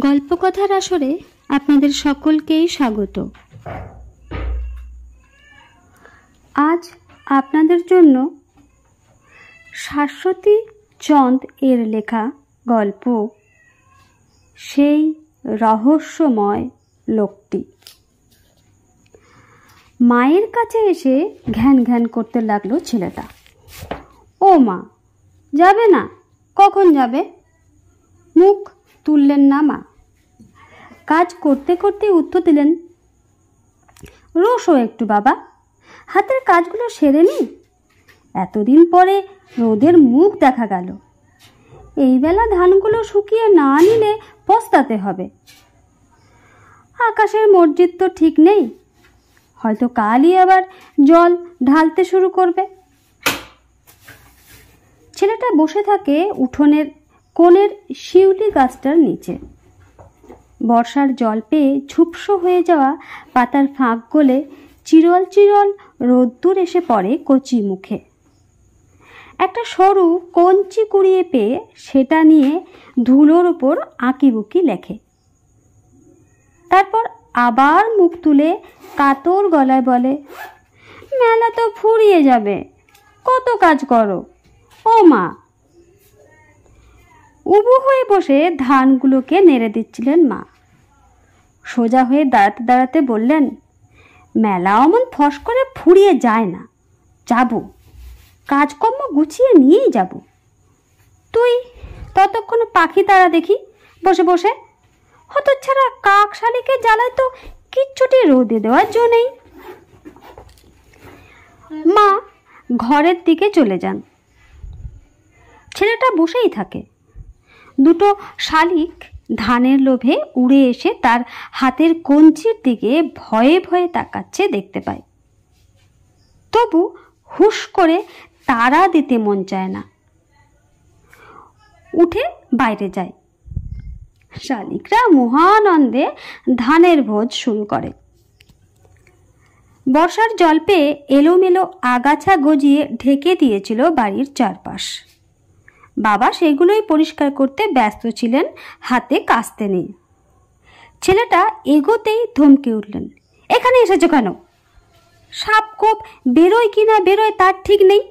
গল্পকথার আসরে আপনাদের সকলকেই স্বাগত। আজ আপনাদের জন্য শাশ্বতী চন্দ এর লেখা গল্প সেই রহস্যময় লোকটি। মায়ের কাছে এসে ঘ্যান ঘ্যান করতে লাগলো ছেলেটা। ও মা, যাবে না? কখন যাবে? মুখ তুললেন না মা। কাজ করতে করতে উত্তর দিলেন, রোসো একটু বাবা, হাতের কাজগুলো সেরে নি। এতদিন পরে রোদের মুখ দেখা গেল। এই বেলা ধানগুলো শুকিয়ে না নিলে পস্তাতে হবে। আকাশের মসজিদ তো ঠিক নেই, হয়তো কালই আবার জল ঢালতে শুরু করবে। ছেলেটা বসে থাকে উঠোনের কোণের শিউলি গাছটার নিচে। বর্ষার জল পেয়ে ঝুপসো হয়ে যাওয়া পাতার ফাঁক গলে চিরল চিরল রোদ্দুর এসে পড়ে কচি মুখে। একটা সরু কঞ্চি কুড়িয়ে পেয়ে সেটা নিয়ে ধুলোর ওপর আঁকিবুকি লেখে। তারপর আবার মুখ তুলে কাতর গলায় বলে, মেলা তো ফুরিয়ে যাবে, কত কাজ করো ও মা। উবু হয়ে বসে ধানগুলোকে নেড়ে দিচ্ছিলেন মা। সোজা হয়ে দাঁড়াতে দাঁড়াতে বললেন, মেলা অমন ফস করে ফুরিয়ে যায় না, যাব, কাজকর্ম গুছিয়ে নিয়েই যাব। তুই ততক্ষণ পাখি তারা দেখি বসে বসে। হতচ্ছাড়া কাক শালিকে জ্বালায় তো কিচ্ছুটি রোদে দেওয়ার জো নেই। মা ঘরের দিকে চলে যান। ছেলেটা বসেই থাকে। দুটো শালিক ধানের লোভে উড়ে এসে তার হাতের কঞ্চির দিকে ভয়ে ভয়ে তাকাচ্ছে দেখতে পায়। তবু হুশ করে তাড়া দিতে মন চায় না। উঠে বাইরে যায়। শালিকরা মহানন্দে ধানের ভোজ শুরু করে। বর্ষার জল পেয়ে এলোমেলো আগাছা গজিয়ে ঢেকে দিয়েছিল বাড়ির চারপাশ। বাবা সেগুলোই পরিষ্কার করতে ব্যস্ত ছিলেন, হাতে কাস্তে নেই। ছেলেটা এগোতেই ধমকে উঠলেন, এখানে এসেছো কেন? সাপ কোপ বেরোয় কিনা বেরোয় তার ঠিক নেই,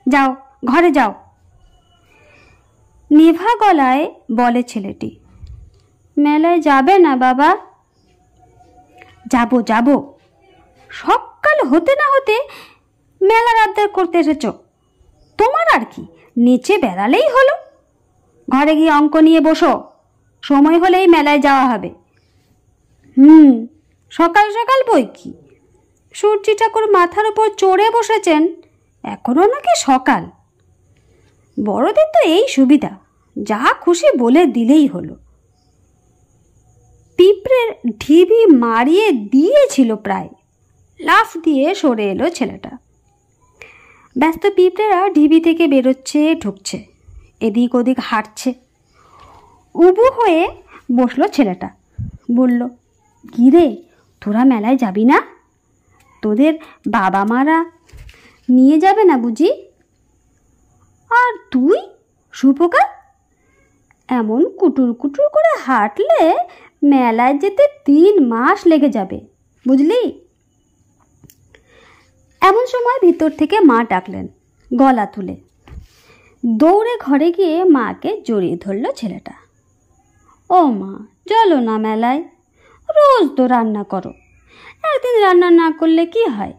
যাও ঘরে যাও। নেভা গলায় বলে ছেলেটি, মেলায় যাবে না বাবা? যাব যাব, সকাল হতে না হতে মেলার আবদার করতে এসেছ। তোমার আর কি, নিচে বেড়ালেই হলো। ঘরে গিয়ে অঙ্ক নিয়ে বসো, সময় হলেই মেলায় যাওয়া হবে। সকাল সকাল বই কি, সূর্যি ঠাকুর মাথার উপর চড়ে বসেছেন, এখনো নাকি সকাল। বড়দের তো এই সুবিধা, যা খুশি বলে দিলেই হলো। পিঁপড়ের ঢিবি মারিয়ে দিয়েছিল প্রায়। লাফ দিয়ে সরে এলো ছেলেটা। ব্যস্ত পিঁপড়েরা ঢিবি থেকে বেরোচ্ছে, ঢুকছে, এদিক ওদিক হাঁটছে। উবু হয়ে বসলো ছেলেটা। বলল, কি রে, তোরা মেলায় যাবি না? তোদের বাবা মারা নিয়ে যাবে না বুঝি? আর তুই সুপোকা, এমন কুটুর কুটুর করে হাঁটলে মেলায় যেতে 3 মাস লেগে যাবে, বুঝলি? এমন সময় ভিতর থেকে মা ডাকলেন গলা তুলে। দৌড়ে ঘরে গিয়ে মাকে জড়িয়ে ধরল ছেলেটা। ও মা, চলো না মেলায়, রোজ তো রান্না করো, একদিন রান্না না করলে কি হয়?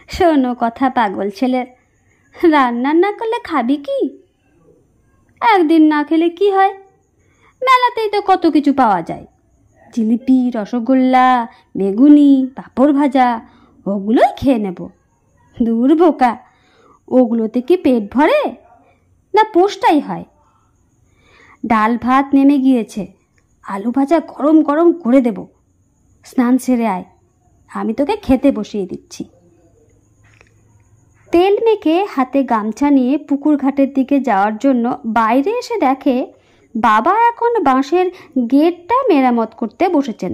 শোনো কথা পাগল ছেলের, রান্না না করলে খাবি কি? একদিন না খেলে কি হয়? মেলাতেই তো কত কিছু পাওয়া যায়, জিলিপি, রসগোল্লা, বেগুনি, পাঁপড় ভাজা, ওগুলোই খেয়ে নেব। দূর বোকা, ওগুলোতে কি পেট ভরে না পোষটাই হয়? ডাল ভাত নেমে গিয়েছে, আলু ভাজা গরম গরম করে দেব। স্নান সেরে আয়, আমি তোকে খেতে বসিয়ে দিচ্ছি। তেল মেখে হাতে গামছা নিয়ে পুকুর ঘাটের দিকে যাওয়ার জন্য বাইরে এসে দেখে বাবা এখন বাঁশের গেটটা মেরামত করতে বসেছেন।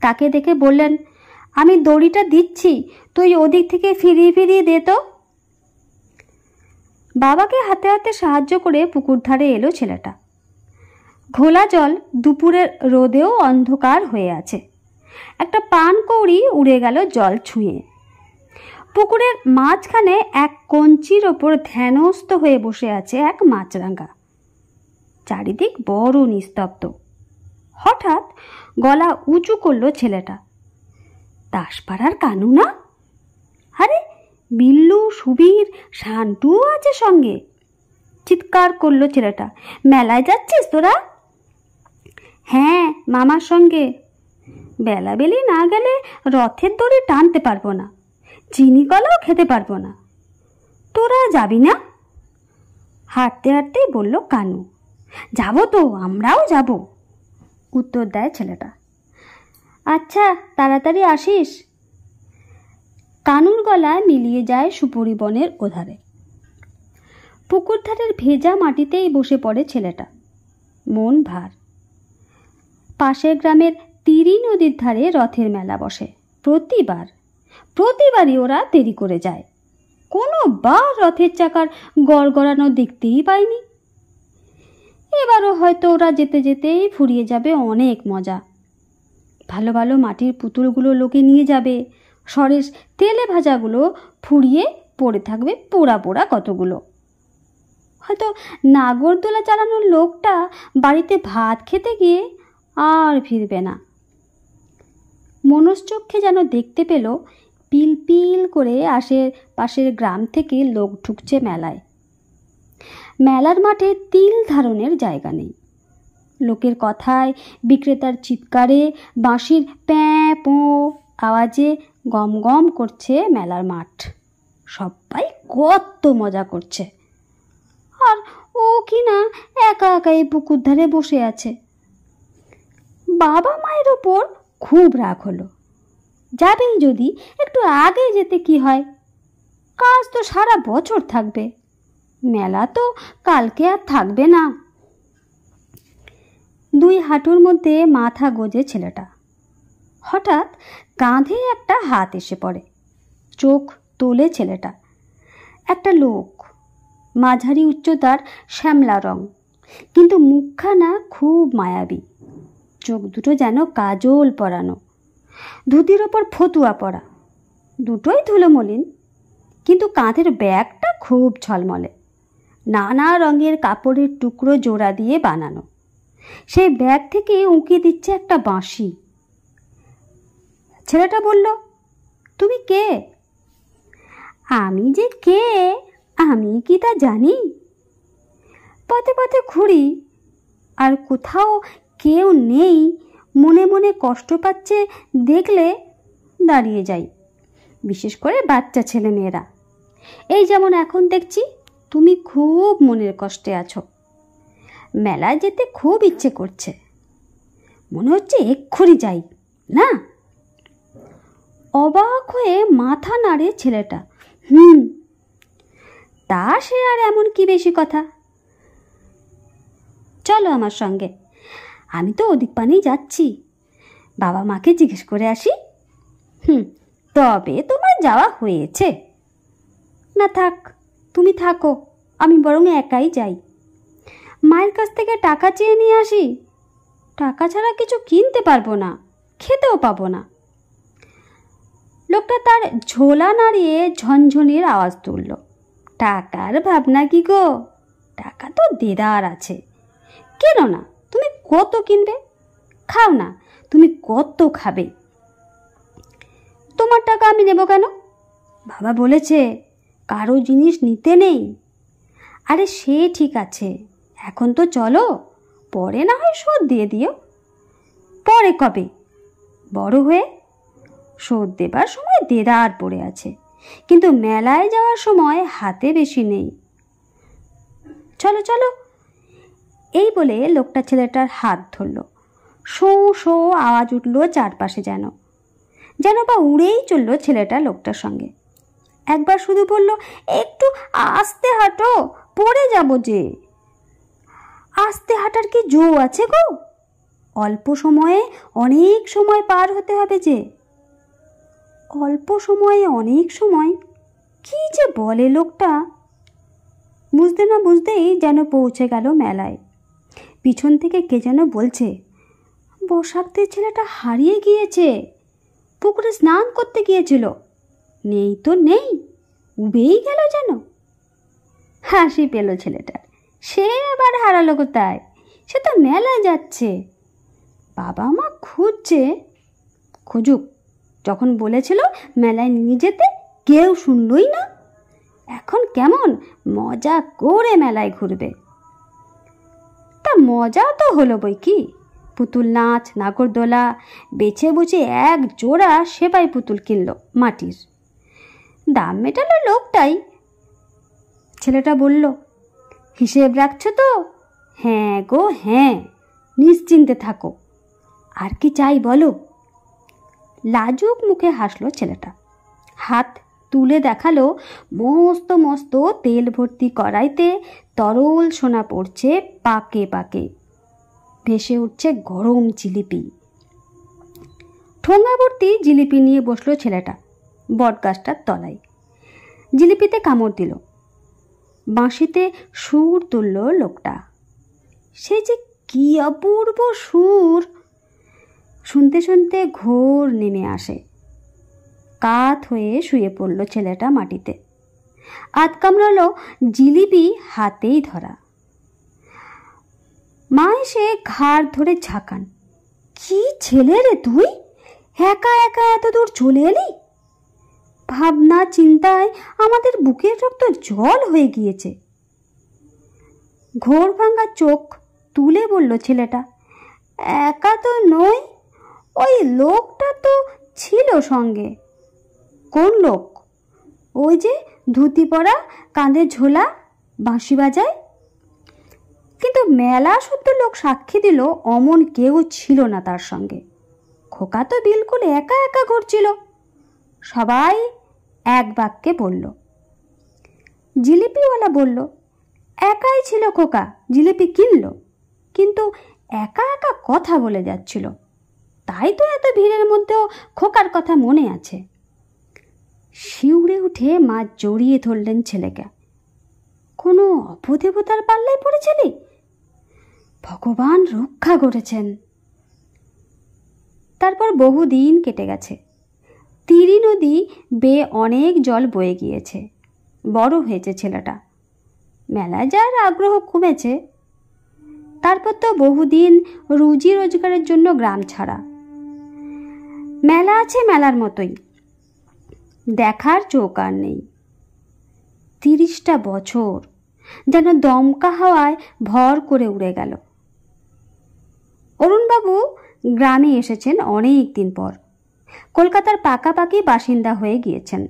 তাকে দেখে বললেন, আমি দড়িটা দিচ্ছি, তুই ওদিক থেকে ফিরিয়ে ফিরিয়ে দে তো। বাবাকে হাতে হাতে সাহায্য করে পুকুর ধারে এলো ছেলেটা। ঘোলা জল দুপুরের রোদেও অন্ধকার হয়ে আছে। একটা পানকৌড়ি উড়ে গেল জল ছুঁয়ে। পুকুরের মাঝখানে এক কঞ্চির ওপর ধ্যানস্থ হয়ে বসে আছে এক মাছরাঙা। চারিদিক বড় নিস্তব্ধ। হঠাৎ গলা উঁচু করলো ছেলেটা। দাসপাড়ার কানু না? আরে বিল্লু, সুবীর, শান্তুও আছে সঙ্গে। চিৎকার করলো ছেলেটা, মেলায় যাচ্ছিস তোরা? হ্যাঁ, মামার সঙ্গে। বেলাবেলি না গেলে রথের দড়ি টানতে পারবো না, চিনি কলাও খেতে পারবো না। তোরা যাবি না? হাঁটতে হাঁটতেই বলল কানু। যাবো তো, আমরাও যাব, উত্তর দেয় ছেলেটা। আচ্ছা, তাড়াতাড়ি আসিস। কানুর গলায় মিলিয়ে যায় সুপুরি বনের ওধারে। পুকুর ধারের ভেজা মাটিতেই বসে পড়ে ছেলেটা, মন ভার। পাশের গ্রামের তিরি নদীর ধারে রথের মেলা বসে। প্রতিবারই ওরা দেরি করে যায়। কোনোবার রথের চাকার গড়গড়ানো দেখতেই পায়নি। এবারও হয়তো ওরা যেতে যেতেই ফুরিয়ে যাবে অনেক মজা। ভালো ভালো মাটির পুতুলগুলো লোকে নিয়ে যাবে, সরেস তেলে ভাজাগুলো ফুরিয়ে পড়ে থাকবে পোড়া পোড়া কতগুলো। হয়তো নাগরদোলা চালানোর লোকটা বাড়িতে ভাত খেতে গিয়ে আর ফিরবে না। মনশ্চক্ষে যেন দেখতে পেল পিল পিল করে পাশের গ্রাম থেকে লোক ঢুকছে মেলায়। মেলার মাঠে তিল ধারণের জায়গা নেই। লোকের কথায়, বিক্রেতার চিৎকারে, বাঁশির প্যাঁ পো আওয়াজে গম গম করছে মেলার মাঠ। সবাই কত মজা করছে। আর ও কিনা একা একাই পুকুর ধারে বসে আছে। বাবা মায়ের ওপর খুব রাগ হলো। যাবেই যদি একটু আগে যেতে কি হয়? কাজ তো সারা বছর থাকবে, মেলা তো কালকে আর থাকবে না। দুই হাঁটুর মধ্যে মাথা গোজে ছেলেটা। হঠাৎ কাঁধে একটা হাত এসে পড়ে। চোখ তোলে ছেলেটা। একটা লোক, মাঝারি উচ্চতার, শ্যামলা রং, কিন্তু মুখখানা খুব মায়াবী। চোখ দুটো যেন কাজল পরানো, ধুতির ওপর ফতুয়া পরা, দুটোই ধুলো মলিন, কিন্তু কাঁধের ব্যাগটা খুব ঝলমলে। নানা রঙের কাপড়ের টুকরো জোড়া দিয়ে বানানো। সেই ব্যাগ থেকে উঁকি দিচ্ছে একটা বাঁশি। ছেলেটা বলল, তুমি কে? আমি যে কে আমি কি তা জানি? পথে পথে ঘুরি, আর কোথাও কেউ নেই মনে মনে কষ্ট পাচ্ছে দেখলে দাঁড়িয়ে যাই। বিশেষ করে বাচ্চা ছেলে মেয়েরা। এই যেমন এখন দেখছি তুমি খুব মনের কষ্টে আছো। মেলায় যেতে খুব ইচ্ছে করছে, মনে হচ্ছে এক্ষুনি যাই না। অবাক হয়ে মাথা নাড়ে ছেলেটা। তা সে আর এমন কি বেশি কথা? চলো আমার সঙ্গে, আমি তো ওদিক পানেই যাচ্ছি। বাবা মাকে জিজ্ঞেস করে আসি। তবে তোমার যাওয়া হয়েছে। না থাক, তুমি থাকো, আমি বরং একাই যাই। মায়ের কাছ থেকে টাকা চেয়ে নিয়ে আসি। টাকা ছাড়া কিছু কিনতে পারবো না, খেতেও পাবো না। লোকটা তার ঝোলা নাড়িয়ে ঝনঝনির আওয়াজ তুলল। টাকার ভাবনা কি গো? টাকা তো দেদার আছে, কেন না? তুমি কত কিনবে? খাও না, তুমি কত খাবে? তোমার টাকা আমি নেব কেন? বাবা বলেছে কারো জিনিস নিতে নেই। আরে সে ঠিক আছে, এখন তো চলো, পরে না হয় শোধ দিয়ে দিও। পরে কবে? বড় হয়ে। শোধ দেবার সময় দেদার পড়ে আছে, কিন্তু মেলায় যাওয়ার সময় হাতে বেশি নেই। চলো চলো। এই বলে লোকটা ছেলেটার হাত ধরল। শো শো আওয়াজ উঠল চারপাশে, যেন বা উড়েই চলল ছেলেটা লোকটার সঙ্গে। একবার শুধু বলল, একটু আস্তে হাঁটো, পড়ে যাব যে। আস্তে হাঁটার কি জো আছে গো? অল্প সময়ে অনেক সময় পার হতে হবে যে। অল্প সময়ে অনেক সময় কি যে বলে লোকটা। বুঝতে না বুঝতেই যেন পৌঁছে গেল মেলায়। পিছন থেকে কে যেন বলছে, বসাকদের ছেলেটা হারিয়ে গিয়েছে, পুকুরে স্নান করতে গিয়েছিল, নেই তো নেই, উবেই গেল যেন। হাসি পেল ছেলেটার। সে আবার হারালো কোথায়? সে তো মেলায় যাচ্ছে। বাবা মা খুঁজছে। খুঁজুক, যখন বলেছিল মেলায় নিয়ে যেতে কেউ শুনলই না। এখন কেমন মজা করে মেলায় ঘুরবে। তা মজাও তো হলো বই কি। পুতুল নাচ, নাগরদোলা, বেছে বুঝে এক জোড়া সেপাই পুতুল কিনল মাটির। দাম মেটালো লোকটাই। ছেলেটা বলল, হিসেব রাখছো তো? হ্যাঁ গো হ্যাঁ, নিশ্চিন্তে থাকো। আর কি চাই বলো? লাজুক মুখে হাসলো ছেলেটা। হাত তুলে দেখালো মস্ত মস্ত তেল ভর্তি কড়াইতে তরল সোনা পড়ছে পাকে পাকে। ভেসে উঠছে গরম জিলিপি। ঠোঙা ভর্তি জিলিপি নিয়ে বসলো ছেলেটা বটগাছটার তলায়। জিলিপিতে কামড় দিল। বাঁশিতে সুর তুলল লোকটা। সে যে কি অপূর্ব সুর! শুনতে শুনতে ঘোর নেমে আসে। কাত হয়ে শুয়ে পড়ল ছেলেটা মাটিতে। আধ কামড়ালো জিলিপি হাতেই ধরা। মা এসে ঘাড় ধরে ঝাঁকান। কি ছেলে রে তুই, একা একা এত দূর চলে এলি? ভাবনা চিন্তায় আমাদের বুকের রক্ত জল হয়ে গিয়েছে। ঘোর ভাঙা চোখ তুলে বলল ছেলেটা, একা তো নই, ওই লোকটা তো ছিল সঙ্গে। কোন লোক? ওই যে ধুতি পরা, কাঁধে ঝোলা, বাঁশি বাজায়। কিন্তু মেলা শুদ্ধ লোক সাক্ষী দিল অমন কেউ ছিল না তার সঙ্গে। খোকা তো বিলকুল একা একা ঘুরছিল। সবাই এক বাক্যে বলল। জিলিপিওয়ালা বলল, একাই ছিল খোকা, জিলিপি কিনল, কিন্তু একা একা কথা বলে যাচ্ছিল। তাই তো এত ভিড়ের মধ্যেও খোকার কথা মনে আছে। শিউরে উঠে মা জড়িয়ে ধরলেন ছেলেকে। কোনো অপদেবতার পাল্লায় পড়েছিলি? ভগবান রক্ষা করেছেন। তারপর বহুদিন কেটে গেছে। তিরি নদী বেয়ে অনেক জল বয়ে গিয়েছে। বড় হয়েছে ছেলেটা। মেলায় যাওয়ার আগ্রহ কমেছে। তারপর তো বহুদিন রুজি রোজগারের জন্য গ্রাম ছাড়া। মেলা আছে মেলার মতোই, দেখার চোখ আর নেই। 30টা বছর যেন দমকা হাওয়ায় ভর করে উড়ে গেল। অরুণবাবু গ্রামে এসেছেন অনেক দিন পর। কলকাতার পাকাপাকি বাসিন্দা হয়ে গিয়েছেন।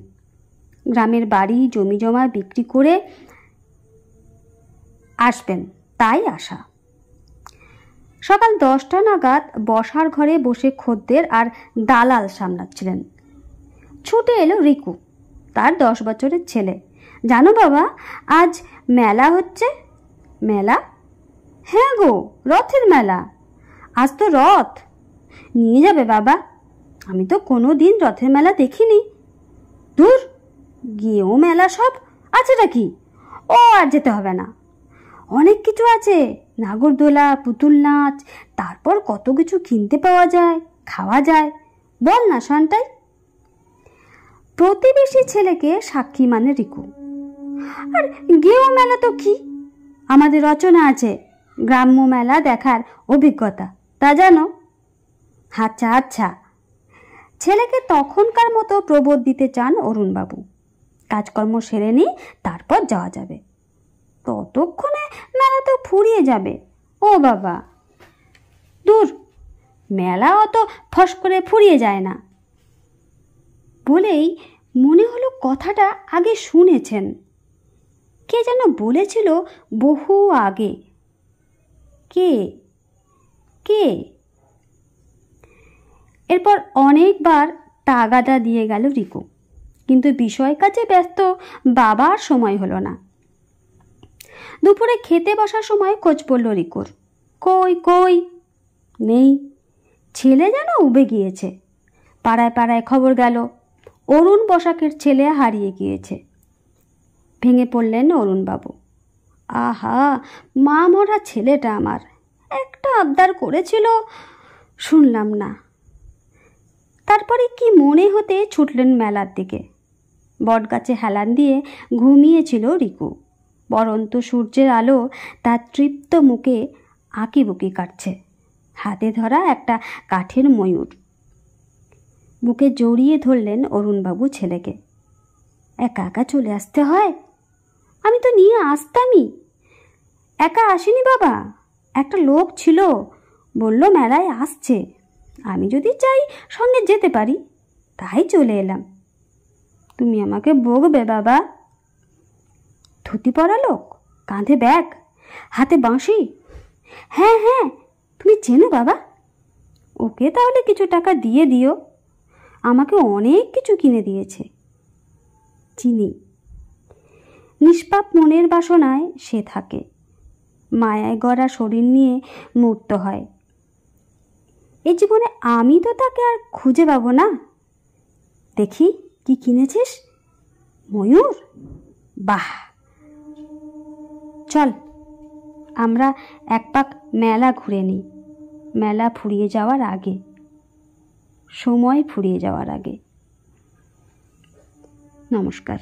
গ্রামের বাড়ি জমি জমা বিক্রি করে আসবেন, তাই আসা। সকাল 10টা নাগাদ বসার ঘরে বসে খদ্দের আর দালাল সামলাচ্ছিলেন। ছুটে এলো রিকু, তার 10 বছরের ছেলে। জানো বাবা, আজ মেলা হচ্ছে। মেলা? হ্যাঁ গো, রথের মেলা। আজ তো রথ। নিয়ে যাবে বাবা? আমি তো কোনো দিন রথের মেলা দেখিনি। দূর, গিয়েও মেলা সব আছেটা কি? ও আর যেতে হবে না। অনেক কিছু আছে, নাগরদোলা, পুতুল নাচ, তারপর কত কিছু কিনতে পাওয়া যায়, খাওয়া যায়। বল না শান্তাই। প্রতিবেশী ছেলেকে সাক্ষী মানে রিকু। আর গেও মেলা তো কি? আমাদের রচনা আছে গ্রাম্য মেলা দেখার অভিজ্ঞতা, তা জানো? আচ্ছা আচ্ছা। ছেলেকে তখনকার মতো প্রবোধ দিতে চান অরুণবাবু। কাজকর্ম সেরে নি, তারপর যাওয়া যাবে। ততক্ষণে মেলা তো ফুরিয়ে যাবে। ও বাবা, দূর, মেলা অত ফস করে ফুরিয়ে যায় না। বলেই মনে হলো কথাটা আগে শুনেছেন। কে যেন বলেছিল বহু আগে। কে কে? এরপর অনেকবার তাগাদা দিয়ে গেল রিকু, কিন্তু বিষয় কাজে ব্যস্ত বাবার সময় হলো না। দুপুরে খেতে বসার সময় খোঁজ পড়ল রিকুর। কই কই নেই। ছেলে যেন উবে গিয়েছে। পাড়ায় পাড়ায় খবর গেল অরুণ বসাকের ছেলে হারিয়ে গিয়েছে। ভেঙে পড়লেন অরুণবাবু। আহা, মা মরা ছেলেটা আমার, আবদার করেছিল শুনলাম না। তারপরে কি মনে হতে ছুটলেন মেলার দিকে। বটগাছে হেলান দিয়ে ঘুমিয়েছিল রিকু। পরন্ত সূর্যের আলো তার তৃপ্ত মুখে আঁকিবুকি কাটছে। হাতে ধরা একটা কাঠের ময়ূর। বুকে জড়িয়ে ধরলেন অরুণবাবু ছেলেকে। একা একা চলে আসতে হয়? আমি তো নিয়ে আসতামই। একা আসিনি বাবা, একটা লোক ছিল, বলল মেলায় আসছে, আমি যদি চাই সঙ্গে যেতে পারি, তাই চলে এলাম। তুমি আমাকে বকবে বাবা? ধুতি পরা লোক, কাঁধে ব্যাগ, হাতে বাঁশি। হ্যাঁ হ্যাঁ, তুমি চেনো বাবা? ওকে তাহলে কিছু টাকা দিয়ে দিও, আমাকে অনেক কিছু কিনে দিয়েছে। চিনি। নিষ্পাপ মনের বাসনায় সে থাকে, মায়ায় গড়া শরীর নিয়ে মূর্ত হয়। এই জীবনে আমি তো তাকে আর খুঁজে পাবো না। দেখি কি কিনেছিস? ময়ূর? বাহ! চল আমরা এক পাক মেলা ঘুরে নিই, মেলা ফুরিয়ে যাওয়ার আগে, সময় ফুরিয়ে যাওয়ার আগে। নমস্কার।